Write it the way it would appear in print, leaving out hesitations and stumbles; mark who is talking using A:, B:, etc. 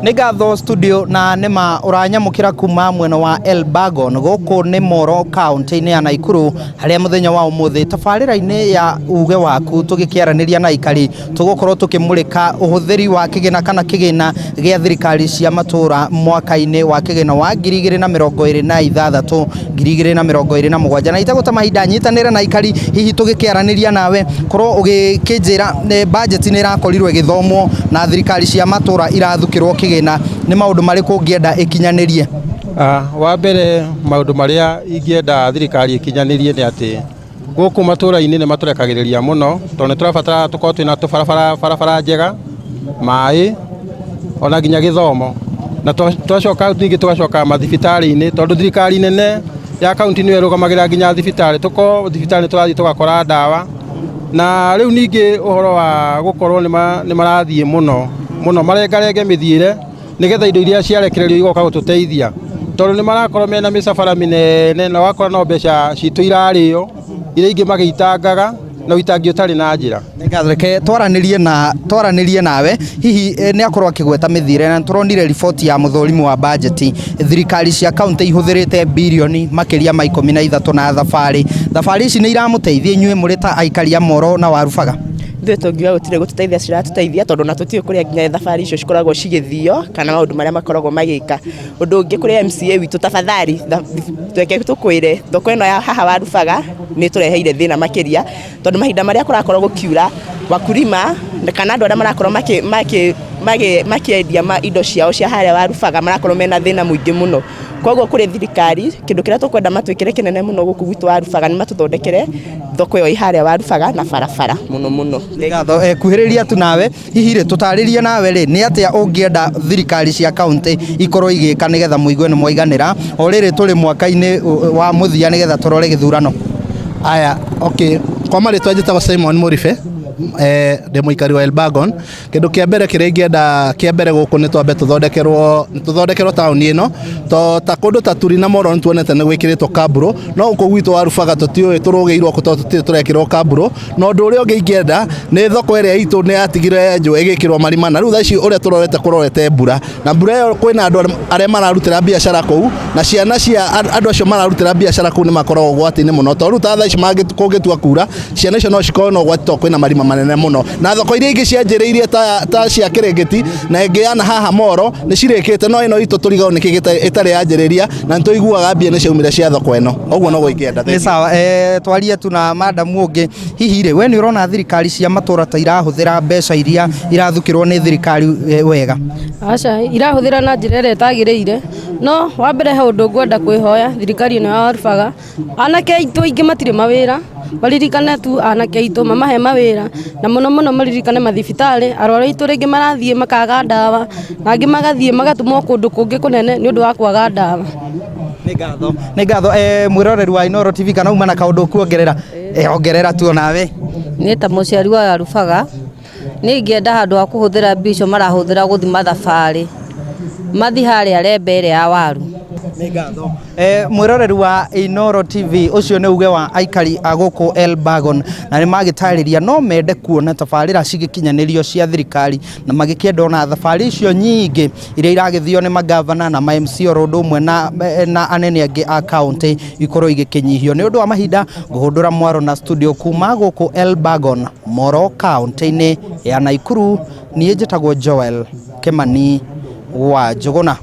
A: Nigatho studio na nima uranyamukira kuma mwena wa Elbagon guku ni Moro county ya Naikuru haria muthenya wa umuthi tabarira-ini ya uge waku tugikiaraniria na ikari tugukorwo tukimurika uhuthiri wa kigina kana kigina gia thirikari cia matura mwaka-ini wa kigina wa 2026 2027 na itaguta mahinda nyitanira na ikari hihi tugikiaraniria nawe korwo ugikinjira budget ni irakorirwo igithomwo na thirikari cia matura irathukirwo kigina ni maundu mariku ngienda ikinyanirie.
B: Wa mbere maundu maria ingienda thirikari ikinyanirie ni ati guku matura-ini ni maturekagiriria muno tondu turabatara tukorwo twina barabara njega mai ona nginya githomo na twacoka twingi tugacoka mathibitari-ini tondu thirikari nene ya kaunti niwe rugamagira nginya thibitari thibitari turathi tugakora ndawa na riu ningi uhoro wa gukorwo ni marathie muno marengarenge mithiire nigetha indo iria ciarekererio igoka gututeithia tondu ni marakorwo mena misafara minene na wakora no mbeca citu irario iria ingi magitangaga na uitangio tari na njira.
A: Ngathreke twaranirie nawe hihi ni akorwo akigweta mithire na turonire report ya muthorimu wa budget thirikari cia county ihuthirite bilioni makiria ma 13 na thabari ici ni iramuteithia inyuĩ muri ta aikari a Moro na Warubaga.
C: Ithuĩ tũngiuga gũtirĩ gũtũteithia ciratũteithia tondũ na tũtiĩ kũrĩa nginya thabarĩ icio cikoragwo cigĩthio kana maũndũ marĩa makoragwo magĩka. Ũndũ ũngĩ kũrĩ MCA witũ tafadhali tweke tũkwĩre thoko ĩno ya haha Warubaga nĩ tũreheire thĩna makĩria tondũ mahinda marĩa kũrakorwo gũkiura wakulima kana andũ arĩa marakorwo makĩendia indo ciao cia harĩa Warubaga marakorwo mena thĩna mũingĩ mũno. Koguo kũrĩ thirikari kĩndũ kĩrĩa tũkwenda matwĩkĩre kĩnene mũno gũkũ gwitũ Warubaga nĩ matũthondekere thoko ĩyo harĩa Warubaga na barabara mũno.
A: Ngatho kuhĩrĩria tu nawe hihi rĩ tutarĩrie nawe rĩ nĩ atĩa ũngĩenda thirikari cia county ikorwo igĩka nigetha mũigue nĩ mwaiganĩra o rĩrĩ tũrĩ mwaka-inĩ wa mũthia nigetha tũrore gĩthurano.
D: Aya okay kwa marĩtwa njĩtagwo Simon Muribe de muikari wa Elbagon kindu kia mbere kiria ingienda kia mbere guku ni twambe tuthondekerwo tauni ino to ta kundu ta turi na Moro ntuonete ni gwikiritwo kaburo no uko gwitu Warubaga tutioi turugeirwo turekirwo kaburo no ndu uria ungi ingienda ni thoko iria itu ni atigire nju igikirwo marima na riu thaici uria kurorete mbura na mbura iyo kwina andu aria mararutira biashara kou na ciana cia andu acio mararutira biashara kou ni makoragwo gwati-ini muno to riu ta thaici kungitua kura ciana icio no cikorwo no gwati to kwina marima manene muno na thoko iria ingi cianjiriirie ta cia Kirengeti na ingiana haha Moro ni cirikite no ino itu turigao ni kigita itari yanjiriria na ntuiguaga mbia ni ciaumire cia thoko ino oguo no gwikienda
A: ni sawa twarie tu na madam ungi hihi ri we ni urona thirikari cia matura ta irahuthira mbeca iria irathukirwo ni thirikari wega?
E: Aca irahuthira na njira ĩrĩa ĩtagĩrĩire no wa mbere he ũndũ ngwenda kwĩhoya thirikari ĩno ya Warubaga anake aitũ aingĩ matirĩ mawĩra maririkane tu anake aitũ mamahe mawĩra na mũno maririkane mathibitari arwaru aitũ rĩngĩ marathiĩ makaga ndawa na angĩ magathiĩ magatumwo kũndũ kũngĩ kũnene nĩ ũndũ wa kwaga ndawa.
A: Nĩ ngatho mwĩroreri wa Inooro TV kana uma na kaũndũ kuongerera ongerera tu nawe.
F: Nĩ ta mũciari wa Warubaga nĩ ingĩenda handũ ha kũhũthĩra mbia icio marahũthĩra gũthi mathabarĩ mathi harĩa Rembere ya waru.
A: Ngatho mwĩroreri wa Inooro TV ucio nĩ uge wa aikari a gũkũ Elbagon na nĩ magĩtarĩria no mende kuona tabarĩra cigĩkinyanĩrio cia thirikari na magĩkĩenda ona thabarĩ icio nyingĩ iria iragĩthio nĩ magavana na ma-MC oro ũndũ ũmwe na anene angĩ a county ikorwo igĩkĩnyihio. Nĩ ũndũ wa mahinda ngũhũndũra mwaro na studio kuma gũkũ Elbagon Moro county-inĩ ya Naikuru niĩ njĩtagwo Joel Kimani wa Njuguna.